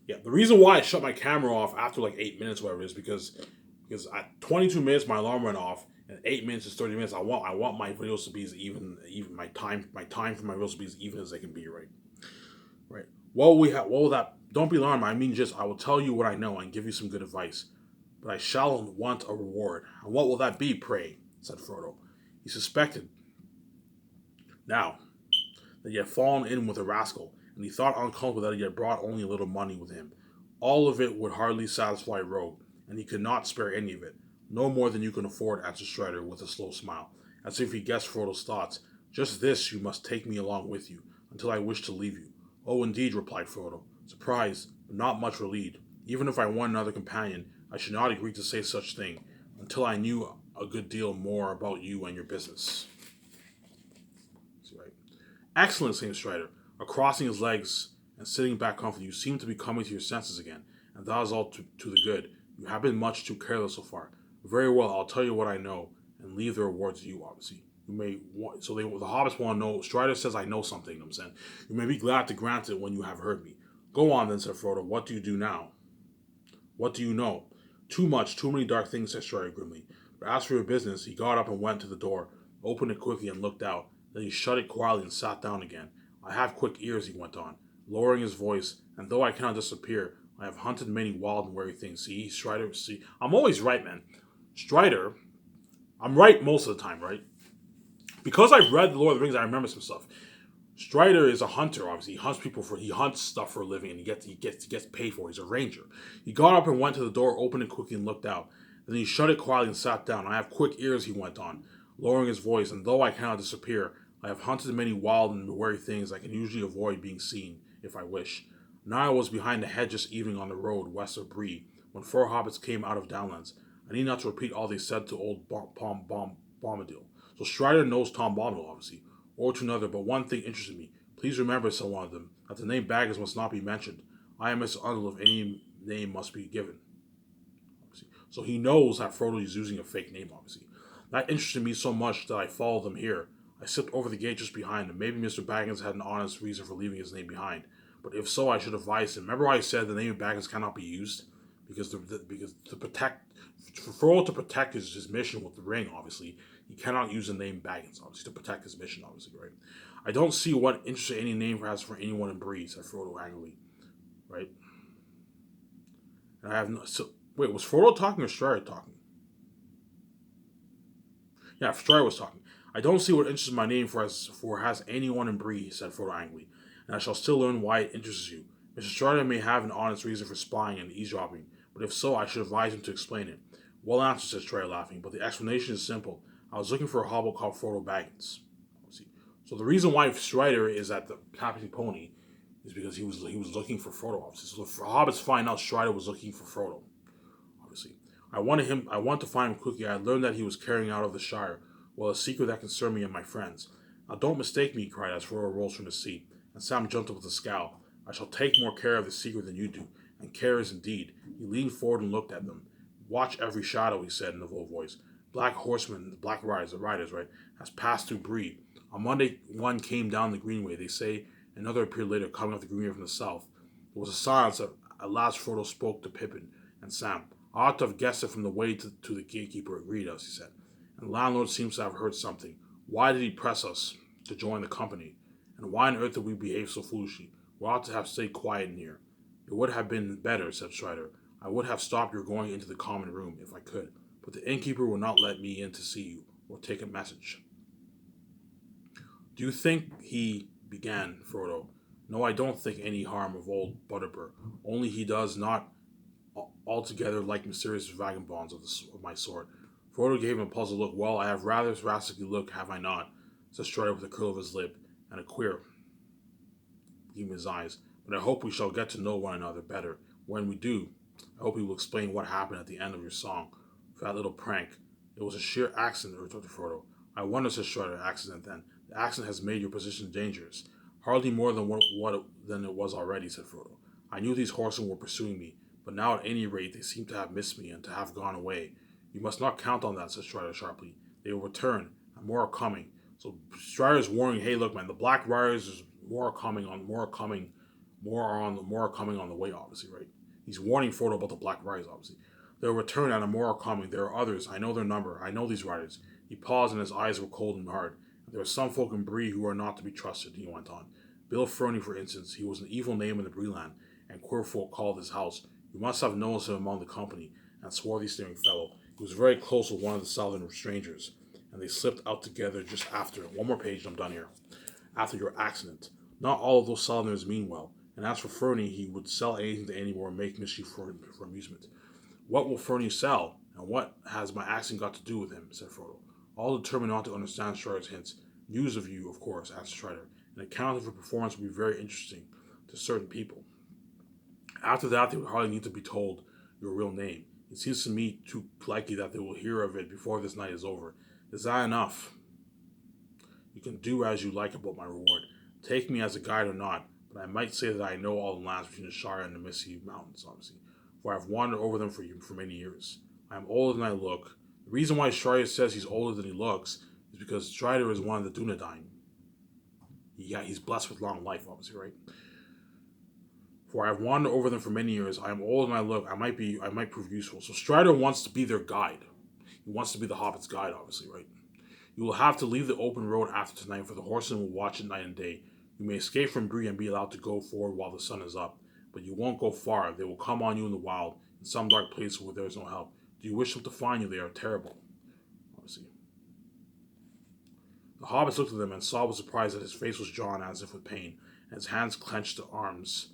Yeah, the reason why I shut my camera off after like 8 minutes, whatever it is, because at 22 minutes my alarm went off, and 8 minutes is 30 minutes. I want my videos to be as even my time for my videos to be as even as they can be. Right, right. What will that? Don't be alarmed. I mean, just I will tell you what I know and give you some good advice, but I shall want a reward. And what will that be, pray? Said Frodo. He suspected now that he had fallen in with a rascal, and he thought uncomfortable that he had brought only a little money with him. All of it would hardly satisfy Rogue, and he could not spare any of it. No more than you can afford, answered Strider with a slow smile, as if he guessed Frodo's thoughts. Just this you must take me along with you, until I wish to leave you. Oh, indeed, replied Frodo, surprised, but not much relieved. Even if I won another companion, I should not agree to say such thing, until I knew a good deal more about you and your business. Right. Excellent, Saint Strider. Crossing his legs and sitting back comfortably, you seem to be coming to your senses again, and that is all to the good. You have been much too careless so far. Very well, I'll tell you what I know, and leave the rewards to you, obviously. You may want, so the hobbits want to know. Strider says I know something, you know what I'm saying? You may be glad to grant it when you have heard me. Go on then, said Frodo. What do you do now? What do you know? Too much, too many dark things, said Strider grimly. But as for your business, he got up and went to the door, opened it quickly and looked out. Then he shut it quietly and sat down again. I have quick ears, he went on, lowering his voice, and though I cannot disappear, I have hunted many wild and wary things. See, Strider, see, I'm always right, man. Strider, I'm right most of the time, right? Because I've read The Lord of the Rings, I remember some stuff. Strider is a hunter. Obviously, he hunts stuff for a living, and he gets paid for it. He's a ranger. He got up and went to the door, opened it quickly, and looked out. Then he shut it quietly and sat down. I have quick ears, he went on, lowering his voice, and though I cannot disappear, I have hunted many wild and wary things I can usually avoid being seen, if I wish. Now I was behind the hedge this evening on the road west of Bree, when four hobbits came out of Downlands. I need not to repeat all they said to old Bombadil. So Strider knows Tom Bombadil, obviously, or to another, but one thing interested me. Please remember, said one of them, that the name Baggins must not be mentioned. I am Mr. Underl if any name must be given. Obviously. So he knows that Frodo is using a fake name, obviously. That interested me so much that I followed them here. I slipped over the gate just behind him. Maybe Mr. Baggins had an honest reason for leaving his name behind. But if so, I should advise him. Remember how I said the name of Baggins cannot be used? Because to protect, for Frodo to protect his mission with the ring, obviously, he cannot use the name Baggins, obviously, to protect his mission, obviously, right? I don't see what interest any name has for anyone in Bree, said Frodo angrily, right? And I have no. So, wait, was Frodo talking or Strider talking? Yeah, Strider was talking. I don't see what interests my name for has anyone in Bree, said Frodo angrily, and I shall still learn why it interests you. Mr. Strider may have an honest reason for spying and eavesdropping, but if so, I should advise him to explain it. Well answered, said Strider, laughing, but the explanation is simple. I was looking for a hobbit called Frodo Baggins. So the reason why Strider is at the Tapping Pony is because he was looking for Frodo, obviously. So the hobbits find out Strider was looking for Frodo, obviously. I want to find him quickly. I learned that he was carrying out of the Shire, well, a secret that concerned me and my friends. Now don't mistake me, he cried as Frodo rose from the seat, and Sam jumped up with a scowl. I shall take more care of the secret than you do, and care is indeed. He leaned forward and looked at them. Watch every shadow, he said in a low voice. Black horsemen, the black riders, right, has passed through Bree. On Monday, one came down the greenway, they say. Another appeared later, coming up the greenway from the south. There was a silence. At last, Frodo spoke to Pippin and Sam. I ought to have guessed it from the way to the gatekeeper agreed us, he said. And the landlord seems to have heard something. Why did he press us to join the company? And why on earth did we behave so foolishly? We ought to have stayed quiet in here. It would have been better, said Strider. I would have stopped your going into the common room if I could, but the innkeeper will not let me in to see you or take a message. Do you think he began, Frodo? No, I don't think any harm of old Butterbur. Only he does not altogether like mysterious vagabonds of my sort. Frodo gave him a puzzled look. Well, I have rather rascally look, have I not? Said Strider with a curl of his lip and a queer gleam in his eyes. But I hope we shall get to know one another better. When we do, I hope you will explain what happened at the end of your song. For that little prank. It was a sheer accident, retorted Frodo. I wonder, said Strider, accident then. The accident has made your position dangerous. Hardly more than it was already, said Frodo. I knew these horsemen were pursuing me, but now at any rate they seem to have missed me and to have gone away. You must not count on that, said Strider sharply. They will return, and more are coming. So Strider's warning, hey look man, the Black Riders more are coming More are coming on the way, obviously, right? He's warning Frodo about the Black Riders, obviously. They'll return and more are coming. There are others. I know their number. I know these riders. He paused and his eyes were cold and hard. There are some folk in Bree who are not to be trusted, he went on. Bill Fernie, for instance, he was an evil name in the Breeland, and queer folk called his house. You must have noticed him among the company, and swarthy staring fellow. He was very close with one of the southern strangers, and they slipped out together just after. One more page and I'm done here. After your accident. Not all of those southerners mean well, and as for Fernie, he would sell anything to anyone or make mischief for amusement. What will Fernie sell, and what has my accident got to do with him? Said Frodo, all determined not to understand Strider's hints. News of you, of course, answered Strider. An account of your performance would be very interesting to certain people. After that, they would hardly need to be told your real name. It seems to me too likely that they will hear of it before this night is over. Is that enough? You can do as you like about my reward. Take me as a guide or not, but I might say that I know all the lands between the Shire and the Misty Mountains, obviously, for I have wandered over them for many years. I am older than I look. The reason why Strider says he's older than he looks is because Strider is one of the Dunedain. Yeah, he's blessed with long life, obviously, right? For I have wandered over them for many years. I am older than I look. I might prove useful. So Strider wants to be their guide. He wants to be the Hobbit's guide, obviously, right? You will have to leave the open road after tonight, for the horsemen will watch it night and day. You may escape from Bree and be allowed to go forward while the sun is up, but you won't go far. They will come on you in the wild, in some dark place where there is no help. Do you wish them to find you? They are terrible. Obviously. The hobbits looked at them and saw with surprise that his face was drawn as if with pain, and his hands clenched the arms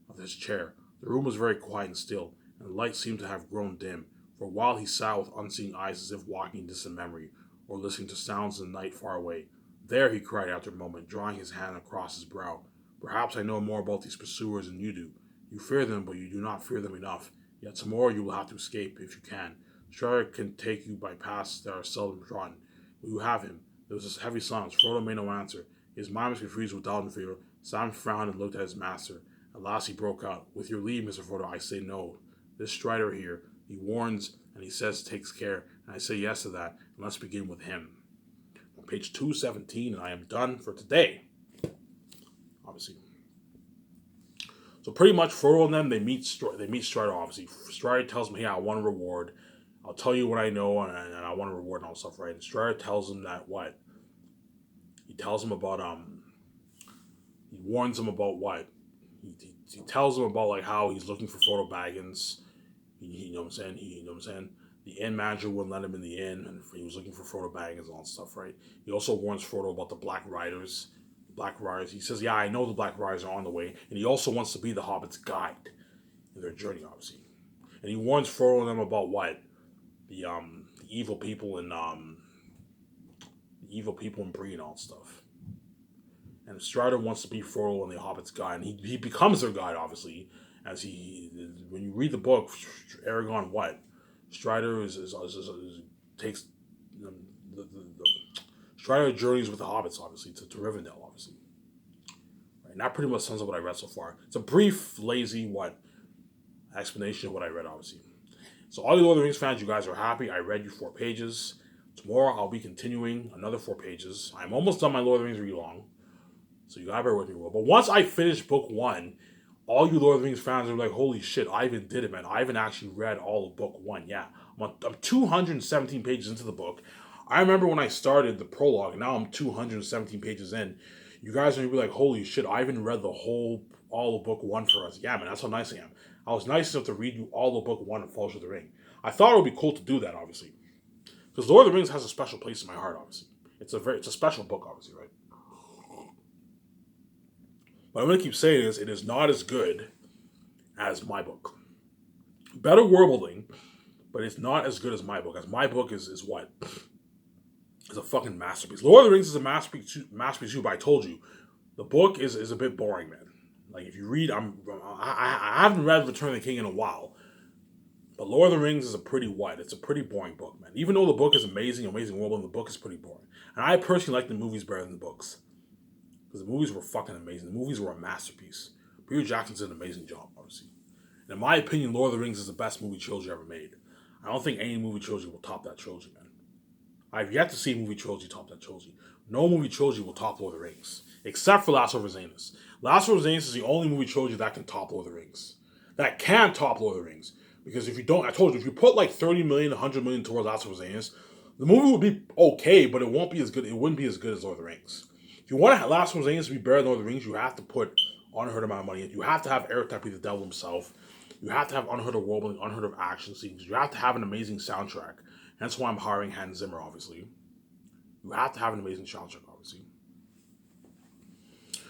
of his chair. The room was very quiet and still, and the light seemed to have grown dim. For a while he sat with unseeing eyes as if walking in distant memory, or listening to sounds in the night far away. There, he cried after a moment, drawing his hand across his brow. Perhaps I know more about these pursuers than you do. You fear them, but you do not fear them enough. Yet tomorrow you will have to escape, if you can. Strider can take you by paths that are seldom trodden. Will you have him? There was a heavy silence. Frodo made no answer. His mind was confused with doubt and fear. Sam frowned and looked at his master. At last he broke out. With your leave, Mr. Frodo, I say no. This Strider here, he warns and he says takes care, and I say yes to that, and let's begin with him. On page 217, and I am done for today. Obviously. So pretty much Frodo and them, they meet Strider, obviously. Strider tells him, hey, I want a reward. I'll tell you what I know, and I want a reward and all stuff, right? And Strider tells him that what? He tells him about, he warns him about what? He tells him about, like, how he's looking for Frodo Baggins. You know what I'm saying? You know what I'm saying? The inn manager wouldn't let him in the inn, and he was looking for Frodo Baggins and all that stuff, right? He also warns Frodo about the Black Riders. He says, yeah, I know the Black Riders are on the way, and he also wants to be the Hobbit's guide in their journey, obviously. And he warns Frodo and them about what? The evil people in Bree and all that stuff. And Strider wants to be Frodo and the Hobbit's guide, and he becomes their guide, obviously, as when you read the book, Aragorn, what? Strider takes the Strider journeys with the hobbits, obviously, to Rivendell, obviously. Right? And that pretty much sums up what I read so far. It's a brief, lazy, explanation of what I read, obviously. So all you Lord of the Rings fans, you guys are happy. I read you 4 pages. Tomorrow I'll be continuing another 4 pages. I'm almost done my Lord of the Rings read-along, so you gotta bear with me, well. But once I finish book 1, all you Lord of the Rings fans are like, holy shit, Ivan did it, man. Ivan actually read all of book 1. Yeah, I'm 217 pages into the book. I remember when I started the prologue, and now I'm 217 pages in. You guys are going to be like, holy shit, Ivan read all of book 1 for us. Yeah, man, that's how nice I am. I was nice enough to read you all of book 1 of Fellowship of the Ring. I thought it would be cool to do that, obviously. Because Lord of the Rings has a special place in my heart, obviously. It's a special book, obviously, right? What I'm going to keep saying is, it is not as good as my book. Better world building, but it's not as good as my book. As my book is what? It's a fucking masterpiece. Lord of the Rings is a masterpiece too, but I told you, the book is a bit boring, man. Like, if you read, I haven't read Return of the King in a while, but Lord of the Rings is it's a pretty boring book, man. Even though the book is amazing world building, the book is pretty boring. And I personally like the movies better than the books. Because the movies were fucking amazing. The movies were a masterpiece. Peter Jackson did an amazing job, obviously. And in my opinion, Lord of the Rings is the best movie trilogy ever made. I don't think any movie trilogy will top that trilogy, man. I've yet to see a movie trilogy top that trilogy. No movie trilogy will top Lord of the Rings, except for Last of Zanus. Last of Zanus is the only movie trilogy that can top Lord of the Rings. That can top Lord of the Rings. Because if you don't, I told you, if you put like 30 million, 100 million towards Last of Zanus, the movie would be okay, but it won't be as good. It wouldn't be as good as Lord of the Rings. If you want Last of Zanus to be better than Lord of the Rings, you have to put unheard amount of money in. You have to have Eric be the devil himself. You have to have unheard of world, unheard of action scenes. You have to have an amazing soundtrack. That's why I'm hiring Hans Zimmer, obviously. You have to have an amazing soundtrack, obviously.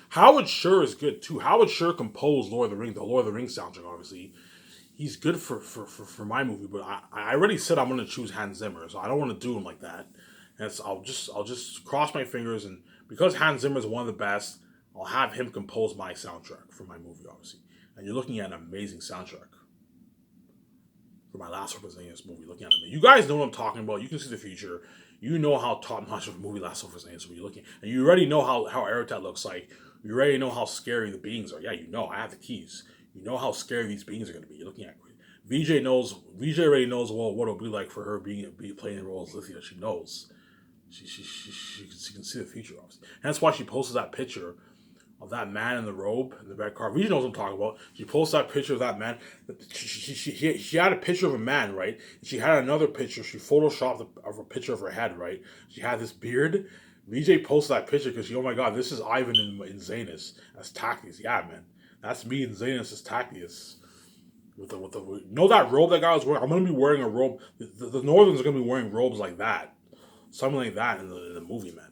Howard Shore is good too. Howard Shore composed Lord of the Rings, the Lord of the Rings soundtrack, obviously. He's good for my movie, but I already said I'm gonna choose Hans Zimmer, so I don't want to do him like that. And so I'll just cross my fingers, and because Hans Zimmer is one of the best, I'll have him compose my soundtrack for my movie, obviously. And you're looking at an amazing soundtrack for my last Representatives movie. Looking at it, you guys know what I'm talking about. You can see the future. You know how top notch of a movie Last Representatives will be looking, and you already know how Eritat looks like. You already know how scary the beings are. Yeah, you know. I have the keys. You know how scary these beings are going to be. You're looking at VJ knows. VJ already knows what it'll be like for her be playing the role as Lithia. She knows. She can see the future, obviously. And that's why she posted that picture of that man in the robe in the red car. VJ knows what I'm talking about. She posted that picture of that man. She had a picture of a man, right? And she had another picture. She photoshopped a picture of her head, right? She had this beard. VJ posted that picture because oh my god, this is Ivan in Zanus as Tactius. Yeah, man, that's me in Zanus as Tactius. With the you know that robe that guy was wearing. I'm gonna be wearing a robe. The Northerns are gonna be wearing robes like that, something like that in the movie, man.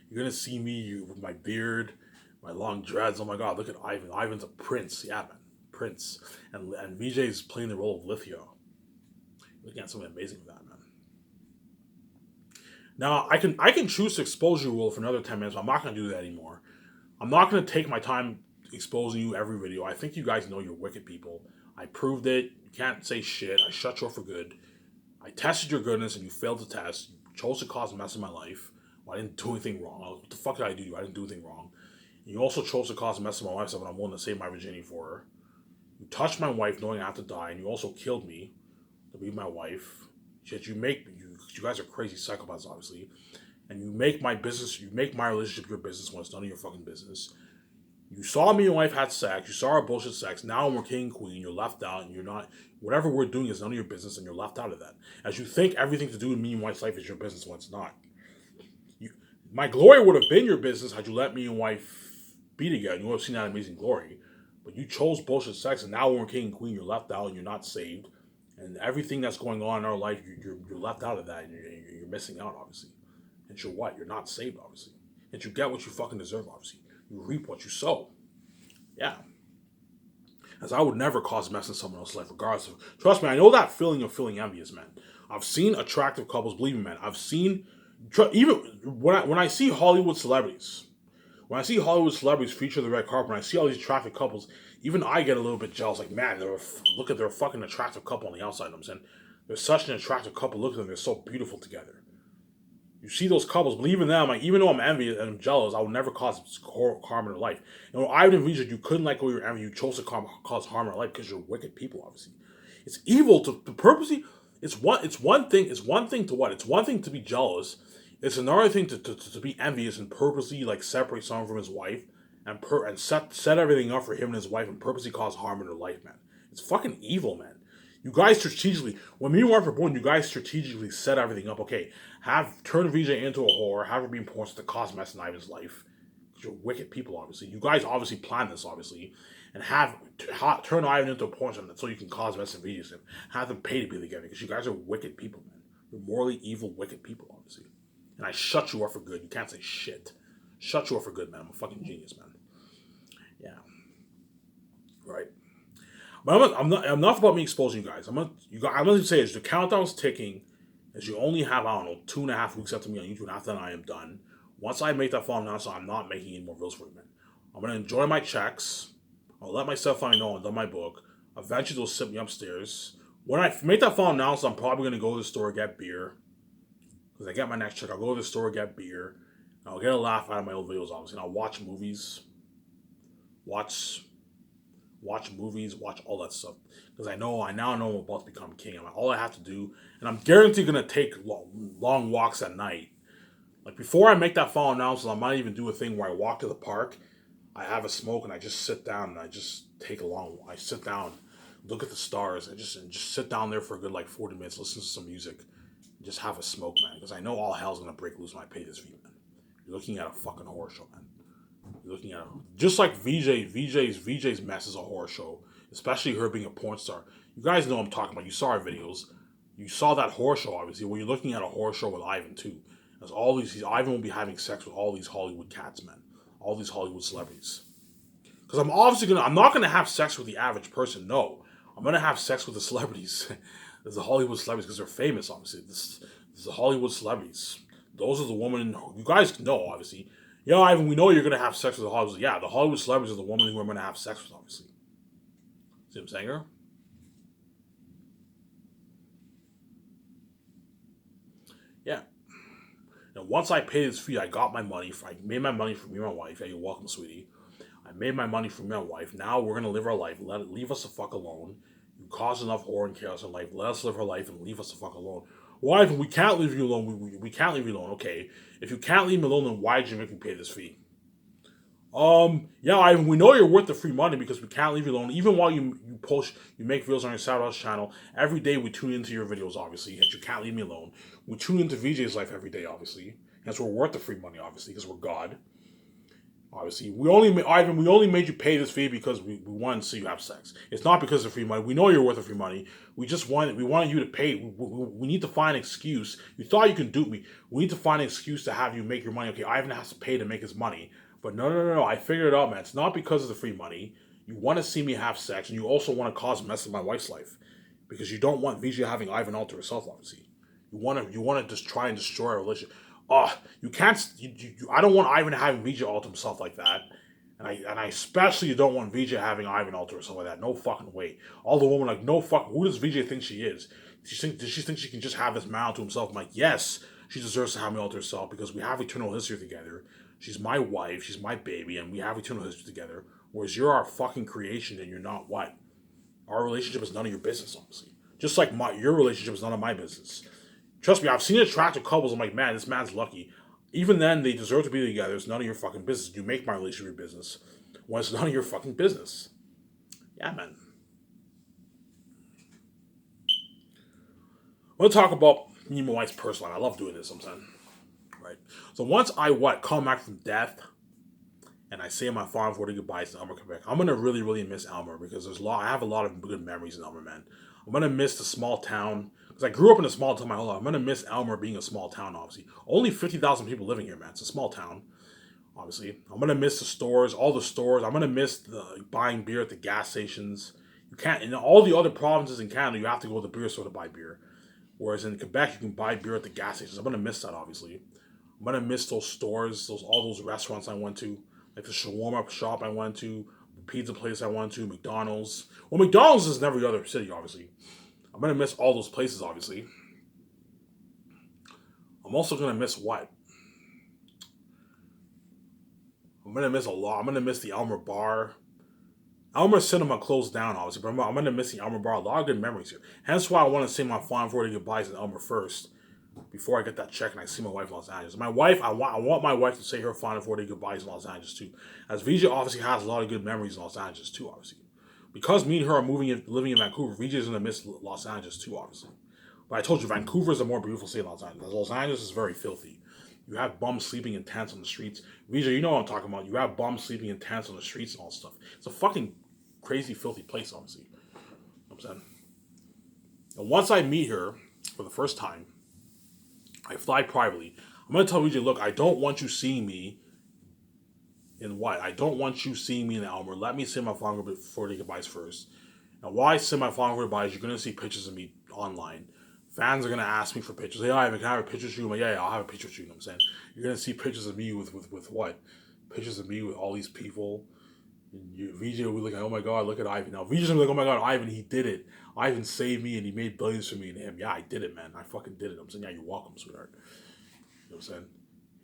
You're gonna see me with my beard, my long dreads. Oh my god, look at Ivan. Ivan's a prince. Yeah, man, prince. And VJ's playing the role of Lithia. Looking at something amazing with that, man. Now I can choose to expose you rule for another 10 minutes. But I'm not gonna do that anymore. I'm not gonna take my time exposing you every video. I think you guys know you're wicked people. I proved it. You can't say shit. I shut you off for good. I tested your goodness and you failed the test. You chose to cause a mess in my life. Well, I didn't do anything wrong. What the fuck did I do? I didn't do anything wrong. You also chose to cause a mess in my life, so I'm willing to save my virginity for her. You touched my wife knowing I have to die, and you also killed me to be my wife. Yet you guys are crazy psychopaths, obviously. And you make my relationship your business when it's none of your fucking business. You saw me and your wife had sex. You saw our bullshit sex. Now we're king and queen. You're left out, and you're not. Whatever we're doing is none of your business, and you're left out of that. As you think everything to do with me and wife's life is your business when it's not. My glory would have been your business had you let me and wife be together. You would have seen that amazing glory. But you chose bullshit sex, and now we're king and queen. You're left out, and you're not saved. And everything that's going on in our life, you're left out of that, and you're missing out, obviously. And you're what? You're not saved, obviously. And you get what you fucking deserve, obviously. You reap what you sow. Yeah. As I would never cause mess in someone else's life, regardless of. Trust me, I know that feeling of feeling envious, man. I've seen attractive couples, believe me, man. I've seen. Even when I see Hollywood celebrities, feature the red carpet, when I see all these attractive couples, even I get a little bit jealous. Like, man, look at their fucking attractive couple on the outside. I'm saying they're such an attractive couple. Look at them; they're so beautiful together. You see those couples, believe in them. Like, even though I'm envious and I'm jealous, I would never cause harm in their life. And when Ivan and Vijay, you couldn't let go of your envy. You chose to cause harm in their life because you're wicked people. Obviously, it's evil to purposely. It's one thing. It's one thing to what? It's one thing to be jealous. It's another thing to be envious and purposely like separate someone from his wife and set everything up for him and his wife and purposely cause harm in their life, man. It's fucking evil, man. You guys strategically, when me and wife were born, you guys strategically set everything up. Okay, turn VJ into a whore, have her being porn to cause mess in Ivan's life. You're wicked people, obviously. You guys obviously planned this, obviously, and turn Ivan into a porn so you can cause mess in VJ's life. Have them pay to be together because you guys are wicked people, man. You're morally evil, wicked people, obviously. And I shut you up for good. You can't say shit. Shut you up for good, man. I'm a fucking genius, man. Yeah. Right. But I'm not enough about me exposing you guys. I'm gonna say is the countdown's ticking, as you only have, I don't know, 2.5 weeks after me on YouTube, and after that I am done. Once I make that final announcement, I'm not making any more videos for you, man. I'm gonna enjoy my checks. I'll let myself know I've done my book. Eventually they'll sit me upstairs. When I make that final announcement, I'm probably gonna go to the store and get beer. Because I get my next check, I'll go to the store, get beer. I'll get a laugh out of my old videos, obviously. And I'll watch movies. Watch movies, watch all that stuff. Because I now know I'm about to become king. All I have to do, and I'm guaranteed going to take long walks at night. Like before I make that final announcement, I might even do a thing where I walk to the park, I have a smoke, and I just sit down and I just take a long. I sit down, look at the stars, and just sit down there for a good like 40 minutes, listen to some music, and just have a smoke, man. Because I know all hell's gonna break loose when I pay this fee, man. You're looking at a fucking horror show, man. You're looking at just like VJ's mess is a horror show, especially her being a porn star. You guys know what I'm talking about. You saw our videos. You saw that horror show, obviously. When you're looking at a horror show with Ivan too, as all these Ivan will be having sex with all these Hollywood cats, man, all these Hollywood celebrities. Because I'm not gonna have sex with the average person. No, I'm gonna have sex with the celebrities. There's the Hollywood celebrities because they're famous, obviously. This is the Hollywood celebrities. Those are the women you guys know, obviously. Yeah, Ivan, we know you're gonna have sex with the Hollywood. Yeah, the Hollywood celebrities are the women who I'm gonna have sex with, obviously. See what I'm saying here? Yeah. And once I paid this fee, I got my money. I made my money for me and my wife. Yeah, you're welcome, sweetie. I made my money for me and my wife. Now we're gonna live our life. Leave us the fuck alone. You caused enough horror and chaos in life. Let us live our life and leave us the fuck alone. Why? If we can't leave you alone, we can't leave you alone. Okay. If you can't leave me alone, then why did you make me pay this fee? Yeah, we know you're worth the free money because we can't leave you alone. Even while you post, you make videos on your Sound House channel, every day we tune into your videos, obviously, and you can't leave me alone. We tune into VJ's life every day, obviously. That's we're worth the free money, obviously, because we're God. Obviously, we only made you pay this fee because we wanted to see you have sex. It's not because of free money. We know you're worth the free money. We wanted you to pay. We need to find an excuse. You thought you can dupe me. We need to find an excuse to have you make your money. Okay, Ivan has to pay to make his money. But no. I figured it out, man. It's not because of the free money. You want to see me have sex, and you also want to cause a mess in my wife's life because you don't want VJ having Ivan alter herself. Obviously, you want to just try and destroy our relationship. Oh, you can't. I don't want Ivan having VJ alter himself like that, and I especially don't want VJ having Ivan alter himself like that. No fucking way. All the women like, no fuck. Who does VJ think she is? Does she think she can just have this man to himself? I'm like, yes, she deserves to have me alter herself because we have eternal history together. She's my wife. She's my baby, and we have eternal history together. Whereas you're our fucking creation, and you're not what? Our relationship is none of your business, obviously. Just like your relationship is none of my business. Trust me, I've seen attractive couples. I'm like, man, this man's lucky. Even then, they deserve to be together. It's none of your fucking business. You make my relationship your business when it's none of your fucking business. Yeah, man. I'm gonna talk about me and my wife's personal life. I love doing this sometimes. Right. So once I come back from death, and I say my final 40 goodbyes to Elmer Quebec, I'm gonna really, really miss Elmer because I have a lot of good memories in Elmer, man. I'm gonna miss the small town because I grew up in a small town my whole life. I'm gonna miss Elmer being a small town, obviously. Only 50,000 people living here, man. It's a small town, obviously. I'm gonna miss the stores, all the stores. I'm gonna miss the buying beer at the gas stations. You can't in all the other provinces in Canada. You have to go to the beer store to buy beer, whereas in Quebec you can buy beer at the gas stations. I'm gonna miss that, obviously. I'm gonna miss those stores, all those restaurants I went to, like the shawarma shop I went to, the pizza place I went to, McDonald's. Well, McDonald's is in every other city, obviously. I'm gonna miss all those places, obviously. I'm also gonna miss what? I'm gonna miss a lot. I'm gonna miss the Elmer Bar. Elmer Cinema closed down, obviously, but I'm gonna miss the Elmer Bar. A lot of good memories here. Hence why I want to say my final 40 goodbyes to Elmer first, before I get that check and I see my wife in Los Angeles. My wife, I want my wife to say her final 40 goodbyes in Los Angeles too. As VJ obviously has a lot of good memories in Los Angeles too, obviously. Because me and her are living in Vancouver, VJ's gonna miss Los Angeles too, obviously. But I told you, Vancouver is a more beautiful city than Los Angeles. Los Angeles is very filthy. You have bums sleeping in tents on the streets. VJ, you know what I'm talking about. You have bums sleeping in tents on the streets and all stuff. It's a fucking crazy, filthy place, obviously. You know what I'm saying? And once I meet her for the first time, I fly privately. I'm going to tell VJ, look, I don't want you seeing me in what? I don't want you seeing me in Elmer. Let me say my final goodbyes first. Now, while I say my final goodbyes, you're going to see pictures of me online. Fans are going to ask me for pictures. Hey, Ivan, can I have a picture of you? I'm like, yeah, I'll have a picture of you. You know what I'm saying? You're going to see pictures of me with what? Pictures of me with all these people. VJ will be like, oh my God, look at Ivan. Now, VJ's going to be like, oh my God, Ivan, he did it. Ivan saved me and he made billions for me and him. Yeah, I did it, man. I fucking did it. I'm saying, yeah, you're welcome, sweetheart. You know what I'm saying?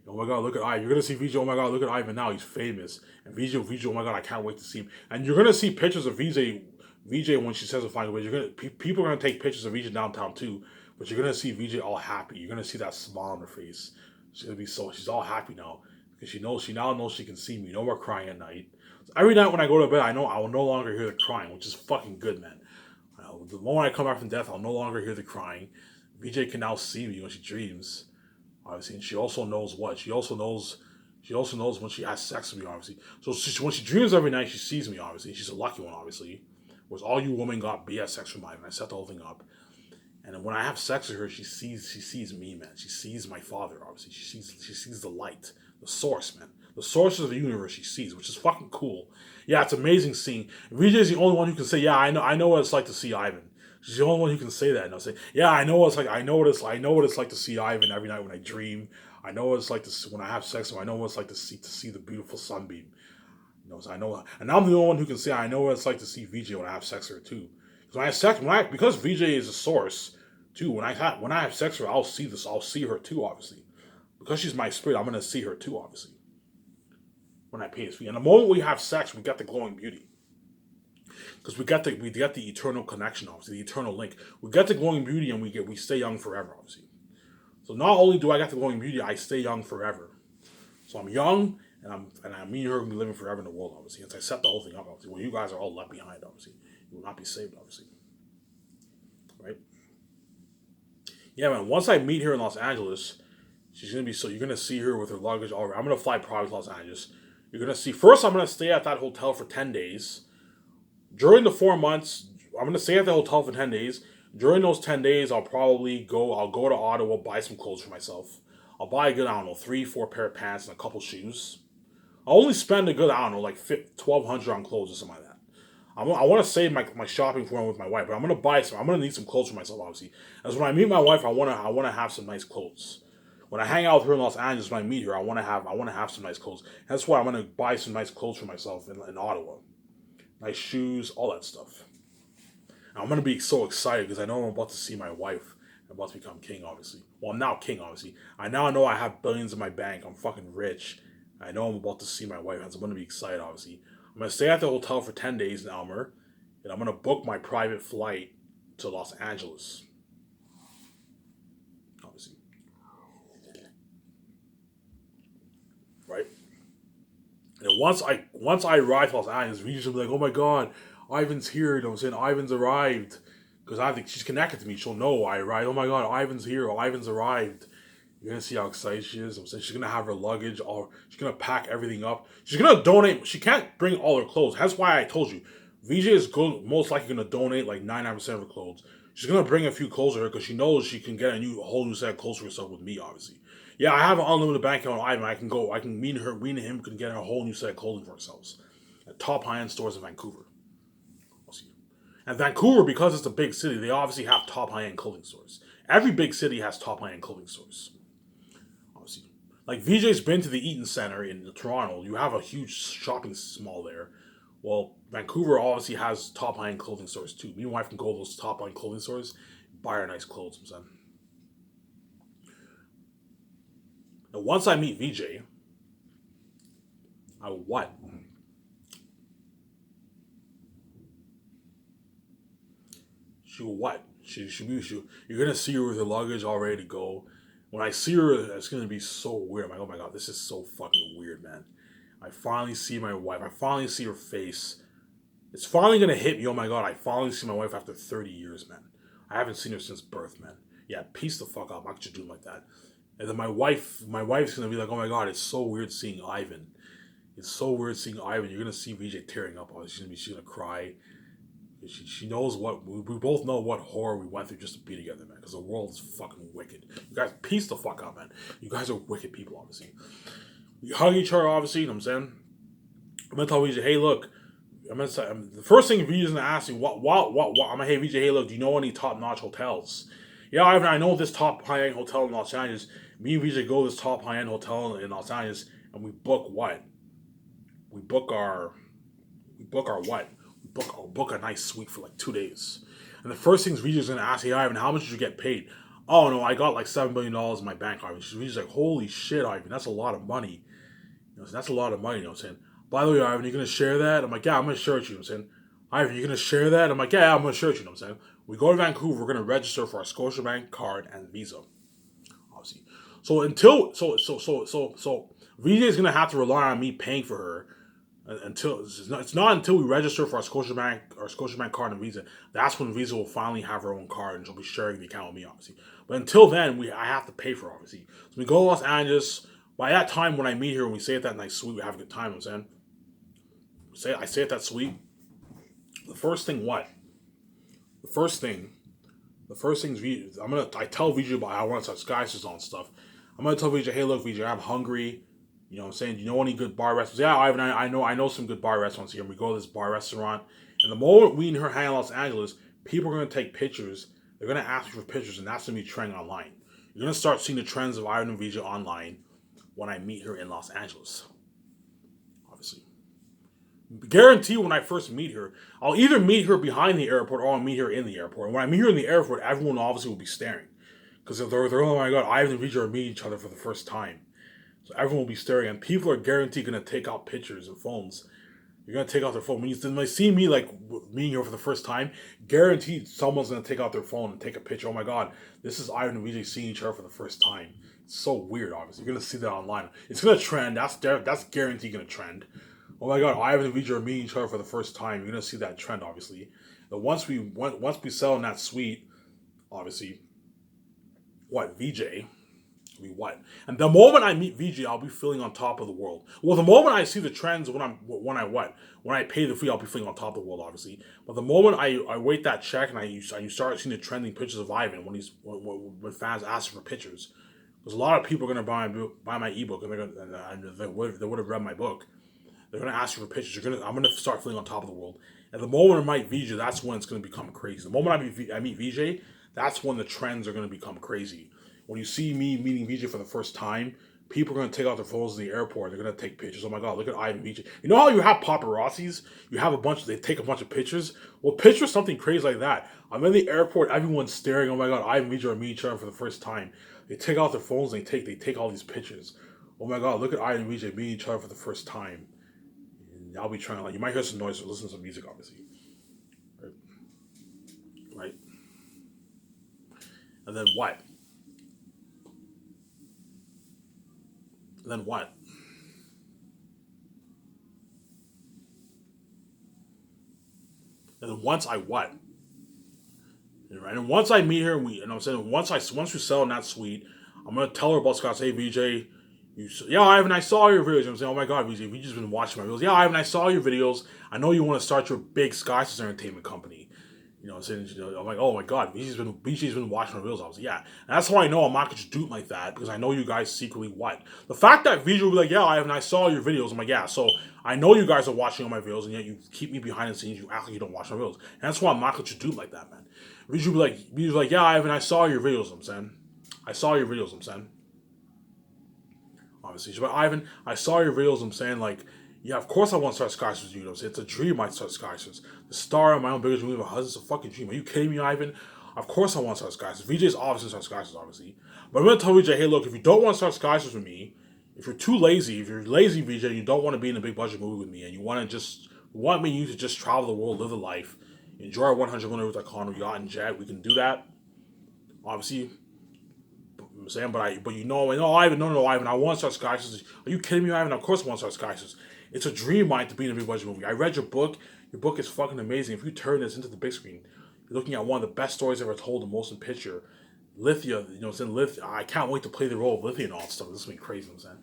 Oh my God, look at Ivan. You're going to see VJ, oh my God, look at Ivan now. He's famous. And VJ, oh my God, I can't wait to see him. And you're going to see pictures of VJ when she says the final words. People are going to take pictures of VJ downtown too. But you're going to see VJ all happy. You're going to see that smile on her face. she's all happy now because she now knows she can see me. No more crying at night. So every night when I go to bed, I know I will no longer hear the crying, which is fucking good, man. The moment I come back from death, I'll no longer hear the crying. VJ can now see me when she dreams, obviously, and she also knows what she also knows. She also knows when she has sex with me, obviously. So when she dreams every night, she sees me, obviously. She's a lucky one, obviously. Whereas all you women got BS sex with mine, and I set the whole thing up. And then when I have sex with her, she sees me, man. She sees my father, obviously. She sees the light, the source, man. The source of the universe she sees, which is fucking cool. Yeah, it's amazing seeing. VJ is the only one who can say, yeah, I know what it's like to see Ivan. She's the only one who can say that. And I'll say, yeah, I know what it's like. I know what it's like to see Ivan every night when I dream. I know what it's like to when I have sex with him. I know what it's like to see the beautiful sunbeam. So I know, and I'm the only one who can say I know what it's like to see VJ when I have sex with her too. Because VJ is a source too. When I have sex with her, I'll see her too, obviously. Because she's my spirit, I'm gonna see her too, obviously. When I pay his fee, and the moment we have sex, we get the glowing beauty. Because we get the eternal connection, obviously, the eternal link. We get the glowing beauty, and we stay young forever, obviously. So not only do I get the glowing beauty, I stay young forever. So I'm young, and me and her will be living forever in the world, obviously. And I set the whole thing up, obviously. Well, you guys are all left behind, obviously. You will not be saved, obviously. Right? Yeah, man. Once I meet her in Los Angeles, you're gonna see her with her luggage already. I'm gonna fly private to Los Angeles. You're gonna see. First, I'm gonna stay at that hotel for 10 days. During the 4 months, I'm gonna stay at the hotel for 10 days. During those 10 days, I'll go to Ottawa, buy some clothes for myself. I'll buy a good, I don't know, 3, 4 pair of pants and a couple shoes. I'll only spend a good, I don't know, like 1,200 on clothes or something like that. I want to save my shopping for with my wife, but I'm gonna need some clothes for myself, obviously. As when I meet my wife, I wanna have some nice clothes. When I hang out with her in Los Angeles, when I meet her, I wanna have some nice clothes. That's why I'm gonna buy some nice clothes for myself in Ottawa. Nice shoes, all that stuff. And I'm gonna be so excited because I know I'm about to see my wife. I'm about to become king, obviously. Well, I'm now king, obviously. I now know I have billions in my bank. I'm fucking rich. I know I'm about to see my wife, so I'm gonna be excited, obviously. I'm gonna stay at the hotel for 10 days in Elmer, and I'm gonna book my private flight to Los Angeles. Obviously. Right? And once I arrive to Los Angeles, we usually be like, oh my god, Ivan's here, you know what I'm saying? Ivan's arrived. Because I think she's connected to me. She'll know I arrived. Oh my god, Ivan's here. Ivan's arrived. You're gonna see how excited she is. I'm saying she's gonna have her luggage. She's gonna pack everything up. She's gonna donate. She can't bring all her clothes. That's why I told you. VJ is most likely gonna donate like 99% of her clothes. She's gonna bring a few clothes with her because she knows she can get a whole new set of clothes for herself with me. Obviously, yeah, I have an unlimited bank account on Ivan. I can go. I can me and him can get a whole new set of clothing for ourselves at top high-end stores in Vancouver. And Vancouver, because it's a big city, they obviously have top high-end clothing stores. Every big city has top high-end clothing stores. Obviously. Like VJ's been to the Eaton Center in Toronto. You have a huge shopping mall there. Well, Vancouver obviously has top high-end clothing stores too. Me and my wife can go to those top high-end clothing stores, buy her nice clothes. Now, once I meet VJ, I will what? She will what? You're gonna see her with her luggage all ready to go. When I see her, it's gonna be so weird. I'm like, oh my god, this is so fucking weird, man. I finally see my wife. I finally see her face. It's finally gonna hit me. Oh my god, I finally see my wife after 30 years, man. I haven't seen her since birth, man. Yeah, peace the fuck up. I could do like that. And then my wife's gonna be like, oh my god, it's so weird seeing Ivan. It's so weird seeing Ivan. You're gonna see VJ tearing up. She's gonna cry. She knows what we both know what horror we went through just to be together, man. Because the world is fucking wicked. You guys, peace the fuck out, man. You guys are wicked people, obviously. We hug each other, obviously. You know what I'm saying? I'm gonna tell VJ, hey, look. I'm gonna say the first thing VJ's gonna ask me, what? I'm gonna, hey VJ, hey, look. Do you know any top notch hotels? Yeah, Ivan, I know this top high end hotel in Los Angeles. Me and VJ go to this top high end hotel in Los Angeles, and we book what? We book our what? Book a nice suite for like 2 days. And the first thing VJ's gonna ask, hey Ivan, how much did you get paid? Oh no, I got like $7 billion in my bank, Ivan. VJ's like, holy shit, Ivan, that's a lot of money. You know, so that's a lot of money, you know what I'm saying? By the way, Ivan, you gonna share that? I'm like, yeah, I'm gonna share it with you, know what I'm saying? Ivan, you gonna share that? I'm like, yeah, I'm gonna share it with you, know what I'm saying? We go to Vancouver, we're gonna register for our Scotiabank card and Visa. Obviously. So until VJ is gonna have to rely on me paying for her until it's not until we register for our Scotiabank card and Visa. That's when Visa will finally have her own card and she'll be sharing the account with me, obviously. But until then, I have to pay for her, obviously. So we go to Los Angeles. By that time, when I meet her and we stay at that nice suite, we have a good time. I'm saying, I stay at that suite. The first thing, what? The first thing is I tell VJ about how I want to start skyscrapers on stuff. I'm gonna tell VJ, hey, look, VJ, I'm hungry. You know what I'm saying? Do you know any good bar restaurants? Yeah, Ivan, I know some good bar restaurants here. And we go to this bar restaurant. And the moment we and her hang in Los Angeles, people are going to take pictures. They're going to ask me for pictures, and that's going to be trending online. You're going to start seeing the trends of Ivan and VJ online when I meet her in Los Angeles. Obviously. Guarantee when I first meet her, I'll either meet her behind the airport or I'll meet her in the airport. And when I meet her in the airport, everyone obviously will be staring. Because they're, oh my God, Ivan and VJ are meeting each other for the first time. So everyone will be staring, and people are guaranteed going to take out pictures and phones. You're going to take out their phone. When they see me, like, meeting her for the first time, guaranteed someone's going to take out their phone and take a picture. Oh my God, this is Ivan and VJ seeing each other for the first time. It's so weird, obviously. You're going to see that online. It's going to trend. That's guaranteed going to trend. Oh my God, Ivan and VJ are meeting each other for the first time. You're going to see that trend, obviously. But once we sell in that suite, obviously, VJ... what? And the moment I meet VJ, I'll be feeling on top of the world. Well, the moment I see the trends, when I pay the fee, I'll be feeling on top of the world, obviously. But the moment I wait that check and you start seeing the trending pictures of Ivan when fans ask for pictures, because a lot of people are gonna buy my ebook and they would have read my book. They're gonna ask you for pictures. I'm gonna start feeling on top of the world. And the moment I meet VJ, that's when it's gonna become crazy. The moment I meet VJ, that's when the trends are gonna become crazy. When you see me meeting VJ for the first time, people are going to take out their phones in the airport. They're going to take pictures. Oh my God, look at Ivan VJ. You know how you have paparazzis? They take a bunch of pictures? Well, picture something crazy like that. I'm in the airport, everyone's staring. Oh my God, Ivan VJ are meeting each other for the first time. They take out their phones and they take all these pictures. Oh my God, look at Ivan VJ meeting each other for the first time. And I'll be trying, like, you might hear some noise or listen to some music, obviously. Right? And then what? Then what? And then once I what? Right? And once I meet her, once we sell in that suite, I'm gonna tell her about Scott. Hey, VJ, Ivan, I saw your videos. I'm saying, oh my God, VJ's been watching my videos. Yeah, Ivan, I saw your videos. I know you want to start your big Skyscraper entertainment company. You know, saying, I'm like, oh my God, VJ's been watching my videos. I was like, yeah. And that's how I know I'm not going to do it like that, because I know you guys secretly what. The fact that VJ will be like, yeah, Ivan, I saw your videos. I'm like, yeah, so I know you guys are watching all my videos, and yet you keep me behind the scenes. You act like you don't watch my videos. And that's why I'm not going to do it like that, man. VJ will be like, yeah, Ivan, I saw your videos. I'm saying, I saw your videos. I'm saying, obviously, but Ivan, I saw your videos. I'm saying, like, yeah, of course I want to start Skyscrapers, you know. It's a dream I start Skyscrapers. The star of my own biggest movie, my husband's a fucking dream. Are you kidding me, Ivan? Of course I want to start Skyscrapers. VJ's obviously start Skyscrapers, obviously. But I'm going to tell VJ, hey, look, if you don't want to start Skyscrapers with me, if you're lazy, VJ, and you don't want to be in a big budget movie with me, and you want me to just travel the world, live a life, enjoy our 100 winners with Icon, yacht and jet, we can do that. Obviously. I'm saying, but you know, Ivan, no, Ivan, I want to start Skyscrapers. Are you kidding me, Ivan? Of course I want to start Skyscrapers. It's a dream of mine to be in a big budget movie. I read your book. Your book is fucking amazing. If you turn this into the big screen, you're looking at one of the best stories ever told, the motion picture. Lithia, you know, it's in Lithia. I can't wait to play the role of Lithia and all that stuff. This is gonna be crazy, I'm saying.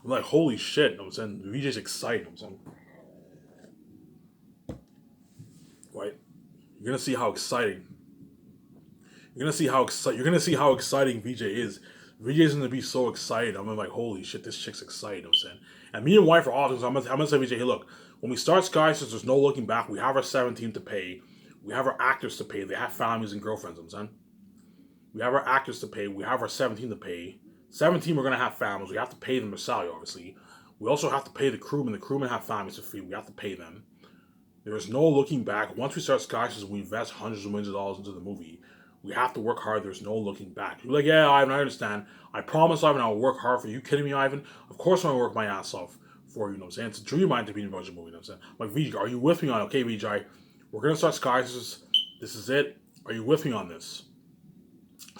I'm like, holy shit, you know what I'm saying? VJ's excited, I'm saying. Right? You're gonna see how exciting. You're gonna see how exciting VJ is. VJ's gonna be so excited. I'm like, holy shit, this chick's excited, you know what I'm saying? And me and wife are often, so I'm gonna say, VJ, hey, look, when we start Skyscrapers, there's no looking back. We have our 17 to pay. We have our actors to pay. They have families and girlfriends, I'm saying. We have our actors to pay. We have our 17 to pay. 17, we're going to have families. We have to pay them their salary, obviously. We also have to pay the crewmen. The crewmen have families to feed. We have to pay them. There is no looking back. Once we start Skyscrapers, we invest hundreds of millions of dollars into the movie. We have to work hard. There's no looking back. You're like, yeah, Ivan, I understand. I promise, Ivan, I'll work hard for you. You kidding me, Ivan? Of course I'm going to work my ass off for you, know what I'm saying? It's a dream of mine to be in a budget movie, you know what I'm saying? Like, VJ, are you with me on it? Okay, VJ, we're going to start Skyscrapers. This is it. Are you with me on this?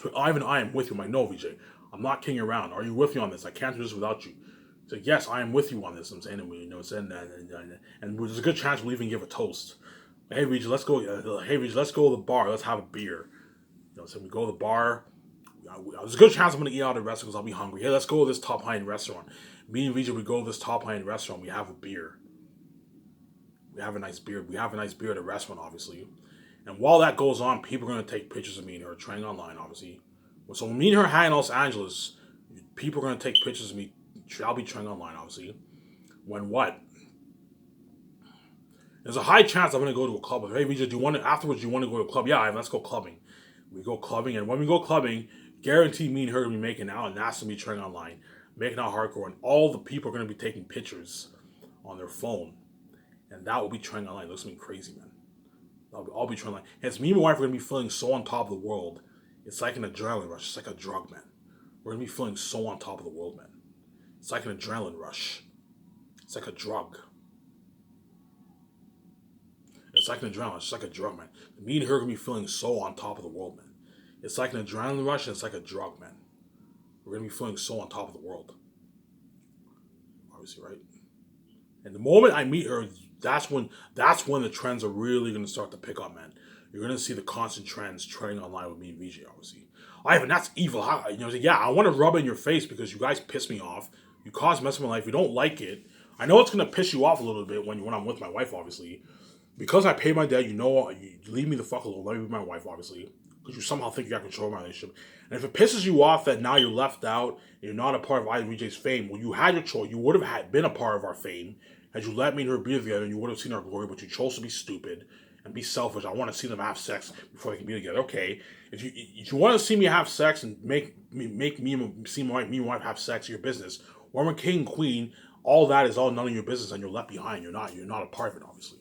So, Ivan, I am with you. I'm like, no, VJ. I'm not kidding around. Are you with me on this? I can't do this without you. He's like, yes, I am with you on this. I'm saying, and we, saying that, and there's a good chance we'll even give a toast. Hey, Regis, let's go. Hey, Regis, let's go to the bar. Let's have a beer. So we go to the bar. There's a good chance I'm going to eat out at a restaurant because I'll be hungry. Hey, let's go to this top high-end restaurant. Me and Regis, we go to this top high-end restaurant. We have a beer. We have a nice beer. We have a nice beer at a restaurant, obviously. And while that goes on, people are going to take pictures of me and her trending online, obviously. So when me and her hang in Los Angeles, people are going to take pictures of me. I'll be trending online, obviously. When what? There's a high chance I'm going to go to a club. Hey, Regis, afterwards, do you want to go to a club? Yeah, Ivan, let's go clubbing. We go clubbing, and when we go clubbing, guarantee me and her are going to be making out, and that's going to be trending online. Making out hardcore, and all the people are going to be taking pictures on their phone. And that will be trending online. It looks like crazy, man. I'll be trending online. And it's me and my wife are going to be feeling so on top of the world. It's like an adrenaline rush. It's like a drug, man. We're going to be feeling so on top of the world, man. It's like an adrenaline rush. It's like a drug. It's like an adrenaline. It's like a drug, man. Me and her are going to be feeling so on top of the world, man. It's like an adrenaline rush and it's like a drug, man. We're going to be feeling so on top of the world. Obviously, right? And the moment I meet her, that's when the trends are really going to start to pick up, man. You're going to see the constant trends trending online with me and VJ, obviously. Ivan, that's evil. Yeah, I want to rub it in your face because you guys piss me off. You cause mess in my life. You don't like it. I know it's going to piss you off a little bit when I'm with my wife, obviously. Because I pay my debt, you leave me the fuck alone. Let me be my wife, obviously. Because you somehow think you got control of my relationship. And if it pisses you off that now you're left out, and you're not a part of Ivan VJ's fame, well, you had your choice. You would have been a part of our fame had you let me and her be together, and you would have seen our glory, but you chose to be stupid and be selfish. I want to see them have sex before they can be together. Okay, if you want to see me have sex and make me and see my wife have sex, your business. When we're king and queen, all that is all none of your business, and you're left behind. You're not a part of it, obviously.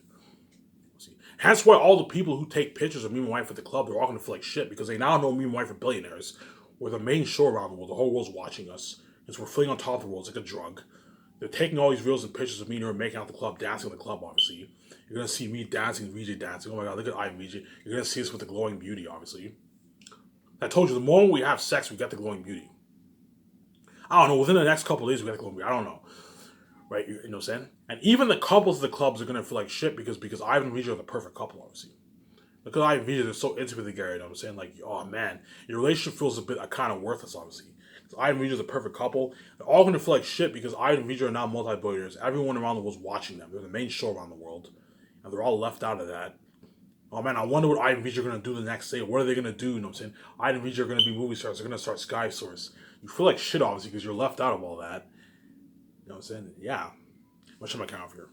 Hence why all the people who take pictures of me and my wife at the club, they're all going to feel like shit because they now know me and my wife are billionaires. We're the main show around the world. The whole world's watching us. Because we're feeling on top of the world. It's like a drug. They're taking all these reels and pictures of me and her making out the club, dancing in the club, obviously. You're going to see me dancing, VJ dancing. Oh my god, look at Ivan VJ. You're going to see us with the glowing beauty, obviously. I told you, the moment we have sex, we get the glowing beauty. I don't know, within the next couple of days, we get the glowing beauty. I don't know. Right, you know what I'm saying? And even the couples of the clubs are going to feel like shit because Ivan and VJ are the perfect couple, obviously. Because Ivan and VJ, they're so intimate together, you know what I'm saying? Like, oh man, your relationship feels a bit kind of worthless, obviously. Because Ivan and VJ is a perfect couple. They're all going to feel like shit because Ivan and VJ are now multi-billionaires. Everyone around the world is watching them. They're the main show around the world. And they're all left out of that. Oh man, I wonder what Ivan and VJ are going to do the next day. What are they going to do, you know what I'm saying? Ivan and VJ are going to be movie stars. They're going to start Sky Source. You feel like shit, obviously, because you're left out of all that. You know what I'm saying? Yeah. Let's shut my camera off here.